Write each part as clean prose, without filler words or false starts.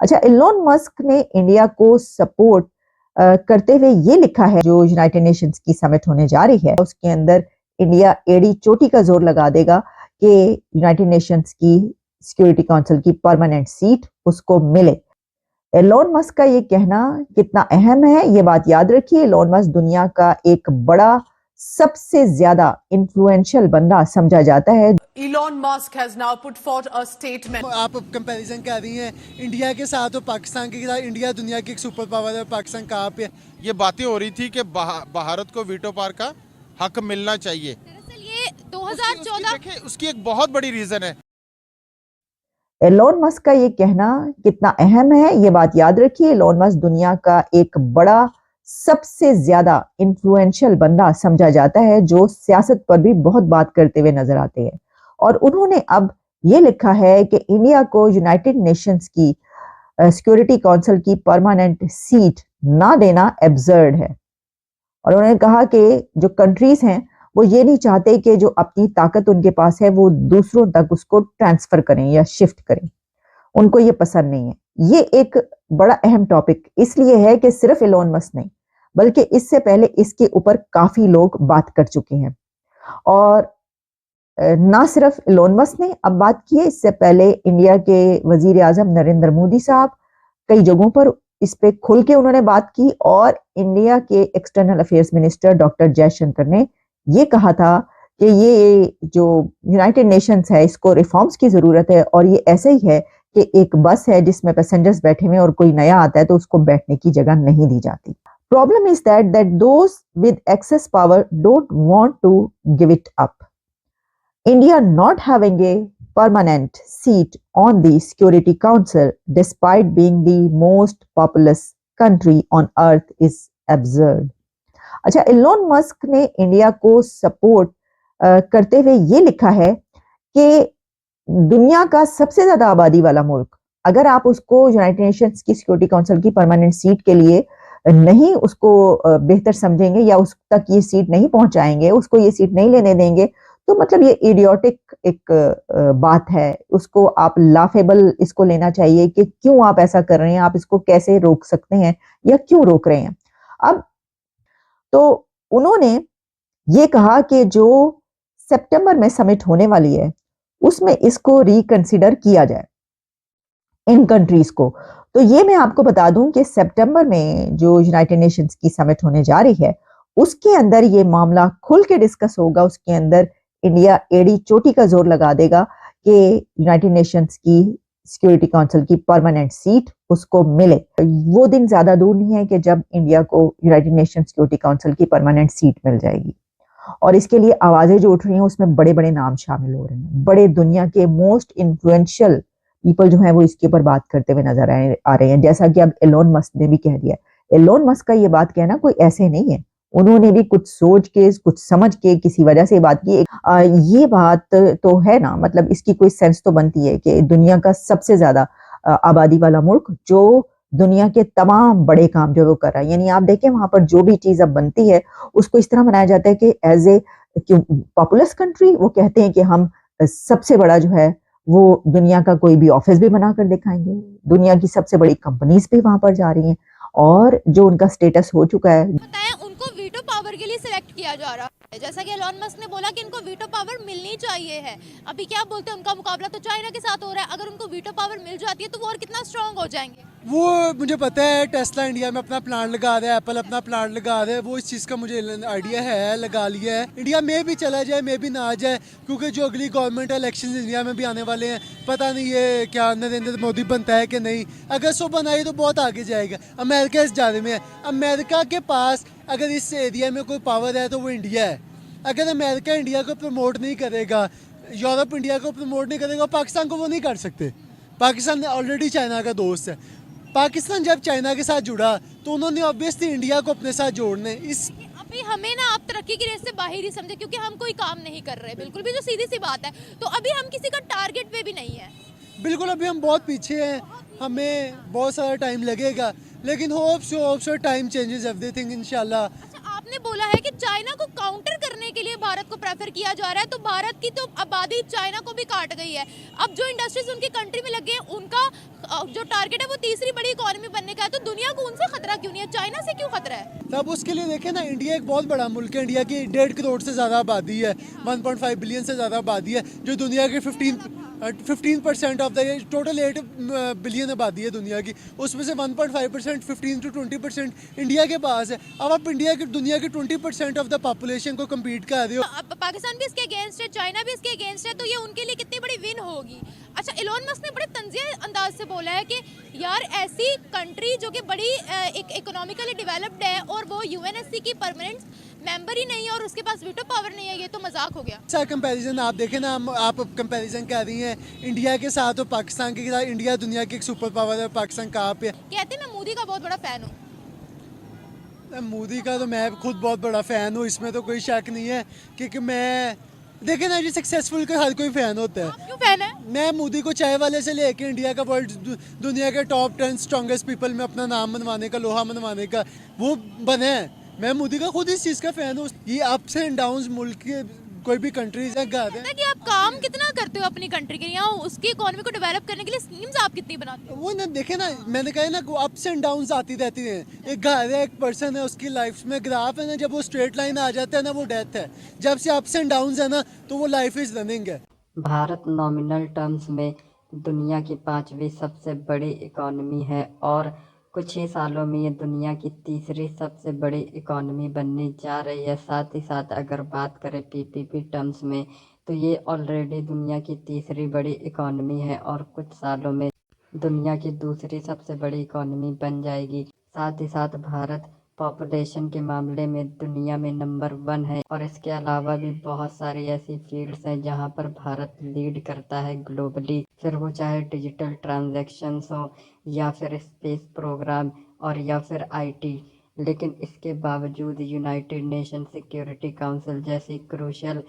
अच्छा, Elon Musk ने India को सपोर्ट करते हुए ये लिखा है, जो यूनाइटेड नेशंस की समिट होने जा रही है उसके अंदर इंडिया एड़ी चोटी का जोर लगा देगा कि यूनाइटेड नेशंस की सिक्योरिटी काउंसिल की परमानेंट सीट उसको मिले। एलोन मस्क का ये कहना कितना अहम है, ये बात याद रखिए। एलोन मस्क दुनिया का एक बड़ा, सबसे ज्यादा इन्फ्लुएंशियल बंदा समझा जाता है। Elon Musk has now put forth a statement. आप कंपैरिजन कर रही हैं इंडिया के साथ और पाकिस्तान के साथ। इंडिया दुनिया की एक सुपर पावर है, पाकिस्तान कहाँ पे है? ये बातें हो रही थी कि भारत को वीटो पावर का हक मिलना चाहिए। दरअसल ये 2014 देखिए उसकी एक बहुत बड़ी रीजन है। एलोन मस्क का ये कहना कितना अहम है, ये बात याद रखिए। एलोन मस्क दुनिया का एक बड़ा, सबसे ज्यादा इन्फ्लुएंशियल बंदा समझा जाता है, जो सियासत पर भी बहुत बात करते हुए नजर आते हैं। और उन्होंने अब ये लिखा है कि इंडिया को यूनाइटेड नेशंस की सिक्योरिटी काउंसिल की परमानेंट सीट ना देना एब्सर्ड है। और उन्होंने कहा कि जो कंट्रीज हैं वो ये नहीं चाहते कि जो अपनी ताकत उनके पास है वो दूसरों तक उसको ट्रांसफर करें या शिफ्ट करें, उनको ये पसंद नहीं है। ये एक बड़ा अहम टॉपिक इसलिए है कि सिर्फ एलोन मस्क नहीं, बल्कि इससे पहले इसके ऊपर काफी लोग बात कर चुके हैं। और ना सिर्फ एलोन मस्क ने अब बात की है, इससे पहले इंडिया के वजीर आजम नरेंद्र मोदी साहब कई जगहों पर इस पे खुल के उन्होंने बात की। और इंडिया के external affairs minister doctor Jaishankar ने ये कहा था कि ये जो यूनाइटेड नेशंस है इसको रिफॉर्म्स की जरूरत है, और ये ऐसे ही है कि एक बस है जिसमें पैसेंजर्स बैठे हुए और कोई नया आता है तो उसको बैठने की जगह नहीं दी जाती। Problem is that those with excess power don't want to give it up. India not having a permanent seat on the Security Council despite being the most populous country on earth is absurd. अच्छा, Elon Musk ने India को support करते हुए ये लिखा है कि दुनिया का सबसे ज्यादा आबादी वाला मुल्क, अगर आप उसको यूनाइटेड नेशंस की सिक्योरिटी काउंसिल की परमानेंट सीट के लिए नहीं उसको बेहतर समझेंगे या उस तक ये सीट नहीं पहुंचाएंगे, उसको ये सीट नहीं लेने देंगे, तो मतलब ये इडियोटिक एक बात है। उसको आप लाफेबल इसको लेना चाहिए कि क्यों आप ऐसा कर रहे हैं, आप इसको कैसे रोक सकते हैं या क्यों रोक रहे हैं। अब तो उन्होंने ये कहा कि जो सितंबर में समिट होने वाली है उसमें इसको रिकंसिडर किया जाए इन कंट्रीज को। तो ये मैं आपको बता दूं कि सितंबर में जो यूनाइटेड नेशंस की समिट होने जा रही है उसके अंदर ये मामला खुल के डिस्कस होगा। उसके अंदर इंडिया एड़ी चोटी का जोर लगा देगा कि यूनाइटेड नेशंस की सिक्योरिटी काउंसिल की परमानेंट सीट उसको मिले। वो दिन ज्यादा दूर नहीं है कि जब इंडिया को यूनाइटेड नेशन सिक्योरिटी काउंसिल की परमानेंट सीट मिल जाएगी। और इसके लिए आवाजें जो उठ रही हैं उसमें बड़े बड़े नाम शामिल हो रहे हैं, बड़े दुनिया के मोस्ट इन्फ्लुएंशियल पीपल जो है वो इसके ऊपर बात करते हुए नजर आ रहे हैं। जैसा कि अब एलोन मस्क ने भी कह दिया। एलोन मस्क का ये बात कहना कोई ऐसे नहीं है, उन्होंने भी कुछ सोच के, कुछ समझ के, किसी वजह से बात की। ये बात तो है ना, मतलब इसकी कोई सेंस तो बनती है कि दुनिया का सबसे ज्यादा आबादी वाला मुल्क जो दुनिया के तमाम बड़े काम जो वो कर रहा है, यानी आप देखें वहां पर जो भी चीज अब बनती है उसको इस तरह बनाया जाता है कि एज ए पॉपुलस कंट्री वो कहते हैं कि हम सबसे बड़ा जो है वो दुनिया का कोई भी ऑफिस भी बनाकर दिखाएंगे, दुनिया की सबसे बड़ी कंपनीज भी वहां पर जा रही हैं, और जो उनका स्टेटस हो चुका है। उनको वीटो पावर के लिए सिलेक्ट किया जा रहा है, जैसा कि एलोन मस्क ने बोला कि इनको वीटो पावर मिलनी चाहिए है। अभी क्या बोलते हैं, उनका मुकाबला तो चाइना के साथ हो रहा है, अगर उनको वीटो पावर मिल जाती है तो वो और कितना स्ट्रांग हो जाएंगे। वो मुझे पता है, टेस्ला इंडिया में अपना प्लांट लगा रहा है, एप्पल अपना प्लांट लगा रहा है, वो इस चीज़ का मुझे आइडिया है, लगा लिया है। इंडिया में भी चला जाए, में भी ना आ जाए, क्योंकि जो अगली गवर्नमेंट इलेक्शन इंडिया में भी आने वाले हैं, पता नहीं ये क्या नरेंद्र मोदी बनता है कि नहीं। अगर सो बनाई तो बहुत आगे जाएगा। अमेरिका इस जाने में है, अमेरिका के पास अगर इस एरिया में कोई पावर है तो वो इंडिया है। अगर अमेरिका इंडिया को प्रमोट नहीं करेगा, यूरोप इंडिया को प्रमोट नहीं करेगा, पाकिस्तान को वो नहीं कर सकते। पाकिस्तान ऑलरेडी चाइना का दोस्त है। पाकिस्तान जब चाइना के साथ जुड़ा तो उन्होंने ऑब्वियसली इंडिया को अपने साथ जोड़ने इस अभी हमें ना आप तरक्की की रेस से बाहर ही समझे, क्योंकि हम कोई काम नहीं कर रहे, बिल्कुल भी, जो सीधी सी बात है। तो अभी हम किसी का टारगेट पे भी नहीं है, बिल्कुल अभी हम बहुत पीछे हैं, हमें बहुत सारा टाइम लगेगा, लेकिन होप्स टाइम चेंजेस एवरीथिंग इंशाल्लाह। अच्छा, आपने आपने बोला है कि चाइना को काउंटर करने के लिए भारत को प्रेफर किया जा रहा है, तो भारत की तो आबादी चाइना को भी काट गई है। अब जो इंडस्ट्रीज उनकी कंट्री में लगे हैं, उनका जो टारगेट है वो तीसरी बड़ी इकोनॉमी बनने का है, तो दुनिया को उनसे खतरा क्यों नहीं है, चाइना से क्यों खतरा है? तब उसके लिए देखें ना, इंडिया एक बहुत बड़ा मुल्क है। इंडिया की 1.5 करोड़ से ज़्यादा आबादी है, 1.5 बिलियन से ज़्यादा आबादी है, जो दुनिया के 15% ऑफ द टोटल 8 बिलियन आबादी है दुनिया की। उसमें से 1.5%, 15 to 20% इंडिया के पास है। अब आप इंडिया की दुनिया के 20% ऑफ द पॉपुलेशन को कम्पीट कर रहे हो। अब पाकिस्तान भी इसके अगेंस्ट है, चाइना भी इसके अगेंस्ट है, तो ये उनके लिए कितनी बड़ी विन होगी। अच्छा, इलॉन मस्क ने बड़े तंजिया अंदाज से बोला है कि यार ऐसी कंट्री जो कि बड़ी इकोनॉमिकली डेवलप्ड है और वो यूएनएससी की परमानेंट मेंबर ही नहीं है और उसके पास वीटो पावर नहीं है, ये तो मजाक हो गया। अच्छा कंपैरिजन आप देखें ना, आप कंपैरिजन कर रही हैं इंडिया के साथ और पाकिस्तान के साथ। इंडिया दुनिया की एक सुपर पावर है, पाकिस्तान कहाँ पे है? कहते हैं मैं मोदी का बहुत बड़ा फैन हूँ। मोदी का तो मैं खुद बहुत बड़ा फ़ैन हूँ, इसमें तो कोई शक नहीं है। क्योंकि मैं देखे ना जी, सक्सेसफुल का हर कोई फ़ैन होता है। आप क्यों फैन है? मैं मोदी को चाय वाले से लेके इंडिया का दुनिया के टॉप 10 स्ट्रॉन्गेस्ट पीपल में अपना नाम मनवाने का, लोहा मनवाने का वो बने हैं। मैं मोदी का खुद इस चीज़ का फ़ैन हूँ। ये अप्स एंड डाउन्स मुल्क के कोई भी कंट्रीज है गाते हैं कि आप काम कितना करते हो अपनी कंट्री के लिए, यहाँ उसकी इकोनॉमी को डेवलप करने के लिए स्कीम्स आप कितनी बनाते हो? वो ना देखे ना, मैंने कहा ना अप्स एंड डाउन्स आती रहती हैं। एक घर है, एक पर्सन है, उसकी लाइफ में ग्राफ है ना, जब वो स्ट्रेट लाइन आ जाता है ना, वो डेथ है। जब से अप्स एंड डाउन्स है ना, तो वो लाइफ इज रनिंग है। भारत नॉमिनल टर्म्स में दुनिया की 5वीं सबसे बड़ी इकॉनमी है और कुछ ही सालों में ये दुनिया की तीसरी सबसे बड़ी इकॉनमी बनने जा रही है। साथ ही साथ अगर बात करें पीपीपी टर्म्स में, तो ये ऑलरेडी दुनिया की तीसरी बड़ी इकॉनमी है और कुछ सालों में दुनिया की दूसरी सबसे बड़ी इकॉनमी बन जाएगी। साथ ही साथ भारत पॉपुलेशन के मामले में दुनिया में नंबर 1 है और इसके अलावा भी बहुत सारी ऐसी फील्ड्स हैं जहां पर भारत लीड करता है ग्लोबली, फिर वो चाहे डिजिटल ट्रांजैक्शंस हो या फिर स्पेस प्रोग्राम और या फिर आईटी। लेकिन इसके बावजूद यूनाइटेड नेशन सिक्योरिटी काउंसिल जैसी क्रूशियल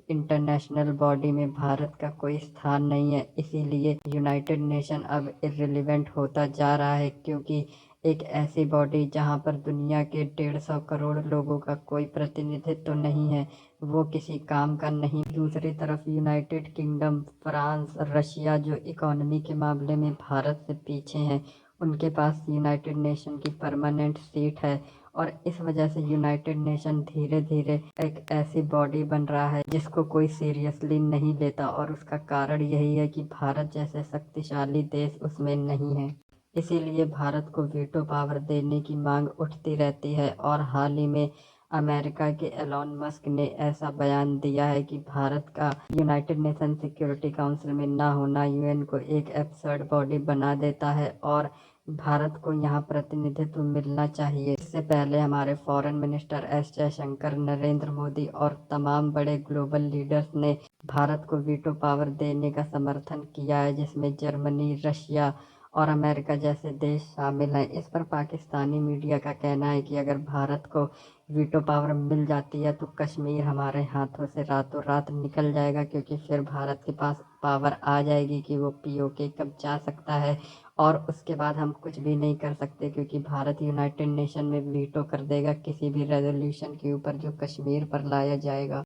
इंटरनेशनल बॉडी में भारत का कोई स्थान नहीं है। इसीलिए यूनाइटेड नेशन अब इर्रिलेवेंट होता जा रहा है, क्योंकि एक ऐसी बॉडी जहां पर दुनिया के 150 करोड़ लोगों का कोई प्रतिनिधित्व तो नहीं है, वो किसी काम का नहीं। दूसरी तरफ यूनाइटेड किंगडम, फ्रांस, रशिया जो इकोनॉमी के मामले में भारत से पीछे हैं, उनके पास यूनाइटेड नेशन की परमानेंट सीट है और इस वजह से यूनाइटेड नेशन धीरे धीरे एक ऐसी बॉडी बन रहा है जिसको कोई सीरियसली नहीं लेता और उसका कारण यही है कि भारत जैसे शक्तिशाली देश उसमें नहीं है। इसीलिए भारत को वीटो पावर देने की मांग उठती रहती है और हाल ही में अमेरिका के एलॉन मस्क ने ऐसा बयान दिया है कि भारत का यूनाइटेड नेशन सिक्योरिटी काउंसिल में ना होना यूएन को एक एब्सर्ड बॉडी बना देता है और भारत को यहाँ प्रतिनिधित्व मिलना चाहिए। इससे पहले हमारे foreign minister S Jaishankar, Narendra Modi और तमाम बड़े ग्लोबल लीडर्स ने भारत को वीटो पावर देने का समर्थन किया है, जिसमें जर्मनी, रशिया और अमेरिका जैसे देश शामिल हैं। इस पर पाकिस्तानी मीडिया का कहना है कि अगर भारत को वीटो पावर मिल जाती है तो कश्मीर हमारे हाथों से रातों रात निकल जाएगा, क्योंकि फिर भारत के पास पावर आ जाएगी कि वो पीओके कब जा सकता है और उसके बाद हम कुछ भी नहीं कर सकते, क्योंकि भारत यूनाइटेड नेशन में वीटो कर देगा किसी भी रेजोल्यूशन के ऊपर जो कश्मीर पर लाया जाएगा।